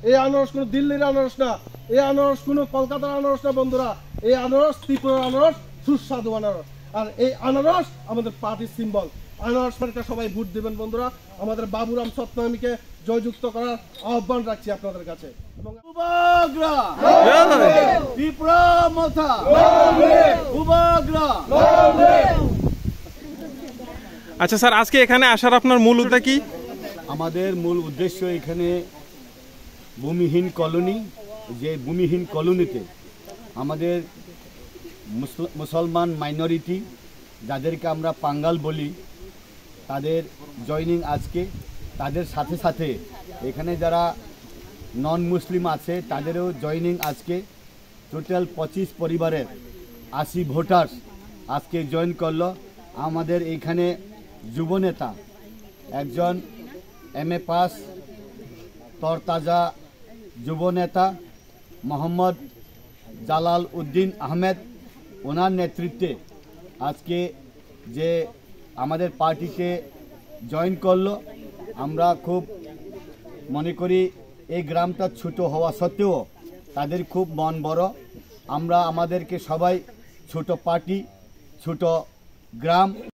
এই আনারস কোনো দিল্লির আনারস না, এই আনারস কোনো কলকাতার আনারস না বন্ধুরা, এই আনারস ত্রিপুরার আনারস, সুস্বাদু আনারস। আর এই আনারস আমাদের পার্টির সিম্বল। আনারস মার্কা সবাই ভোট দেবেন বন্ধুরা। আমাদের বাবুরাম সত্যনামীকে জয়যুক্ত করার আহ্বান রাখছি আপনাদের কাছে। এবং আচ্ছা স্যার, আজকে এখানে আসার আপনার মূল উদ্দেশ্য কি? আমাদের মূল উদ্দেশ্য এখানে ভূমিহীন কলোনি, যে ভূমিহীন কলোনিতে আমাদের মুসলমান মাইনরিটি, যাদেরকে আমরা পাঙ্গাল বলি, তাদের জয়নিং আজকে। তাদের সাথে সাথে এখানে যারা নন মুসলিম আছে তাদেরও জয়নিং আজকে। টোটাল 25 পরিবারের 80 ভোটার্স আজকে জয়েন করলো। আমাদের এইখানে যুবনেতা একজন MA পাস তরতাজা যুবনেতা মোহাম্মদ জালাল উদ্দিন আহমেদ, ওনার নেতৃত্বে আজকে যে আমাদের পার্টিতে জয়েন করলো। আমরা খুব মনে করি এই গ্রামটা ছোট হওয়া সত্ত্বেও তাদের খুব মন বড়। আমরা আমাদেরকে সবাই ছোট পার্টি, ছোট গ্রাম